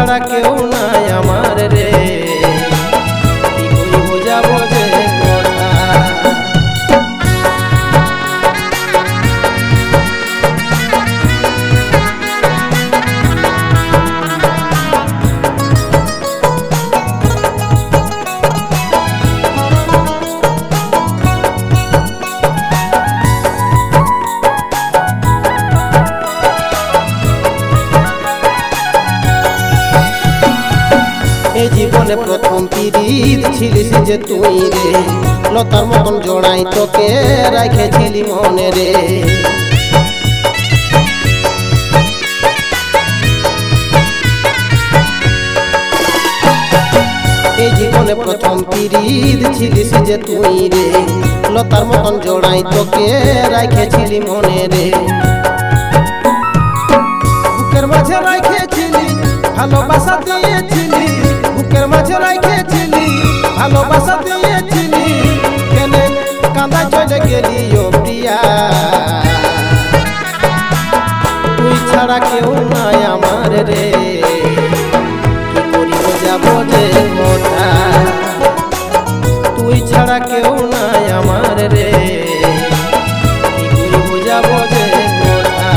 ছাড়া কেউ নাই আমার রে, কি করি বোঝাবো যে কথা। এই জীবনে প্রথম পিরিত ছিলিস যে তুই রে, লতার মতন জড়াই তোকে রাখেছিলি মনে রে। এই জীবনে প্রথম পিরিত ছিলিস যে তুই রে, লতার মতন জড়াই তোকে রাখেছিলি মনে রে। বুকের মাঝে রাখেছিলি ভালোবাসা দিয়েছিলি, বুকের মাঝে রাখেছিলি ভালোবাসা দিয়েছিলি, কেন কাঁদায় চলে গেলি ও প্রিয়া। তুই ছাড়া কেউ নাই আমার রে, কি করি বোঝাবো যে কথা। তুই ছাড়া কেউ নাই আমার রে, কি করি বোঝাবো যে কথা।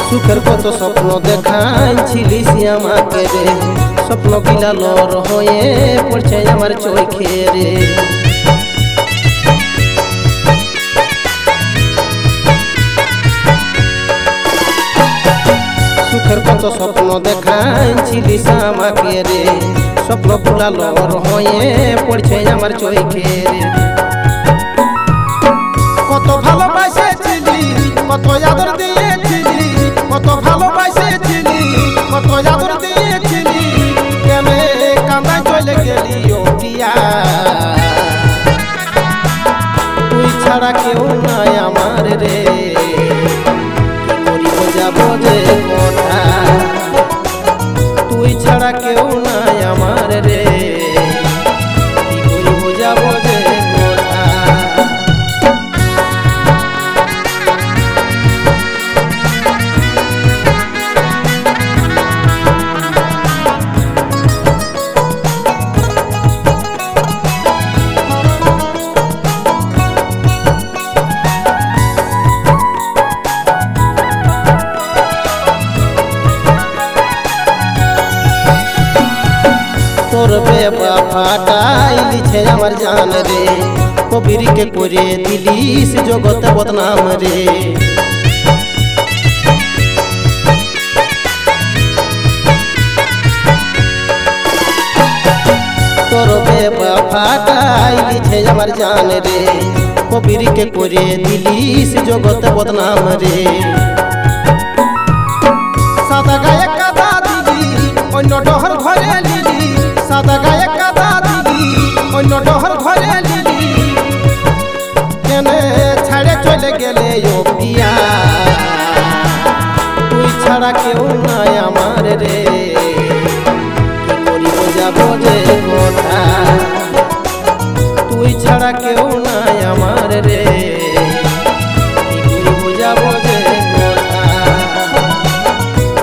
সুখের কত স্বপ্ন দেখাইছিলিস আমাকে রে, স্বপ্ন গিলা লর হয়ে পড়ছে আমার চোখে রে। সুখের কত স্বপ্ন দেখাইছিলিস আমাকে রে, স্বপ্ন গুলা লর হয়ে পড়ছে আমার চোখে রে। কত ভালোবাসেছিলি, কত আদর দিয়েছিলি, কত ভালোবাসেছিলি, কত আদর দিয়েছিলি, কেন কাঁদায় চলে গেলি ও প্রিয়া। তুই ছাড়া কেউ নাই আমার রে, কি করি বোঝাবো যে কথা। তুই ছাড়া কেউ নাই আমার রে, কি করি বোঝাবো যে কথা। তোর বেবাফাটাই লিছে আমার জান রে, কবির কে করে দিলিস জগৎ বদনাম রে। তোর বেবাফাটাই লিছে আমার জান রে, কবির কে করে দিলিস জগৎ বদনাম রে। সাদা গায়ে কাদা দিলি অন্য ডহর ঘরে লিলি, সাদা গায়ে কাদা দিলি অন্য ডহর ঘরে লিলি, কেন ছাড়ে চলে গেলে ও প্রিয়া। তুই ছাড়া কেউ নাই আমার রে, কি করি বোঝাবো যে কথা। তুই ছাড়া কেউ নাই আমার রে, কি করি বোঝাবো যে কথা।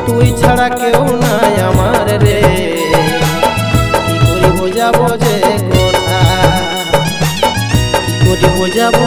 তুই ছাড়া কেউ নাই আমার রে, কি করি বোঝাবো যে কথা, কি করি বোঝাবো।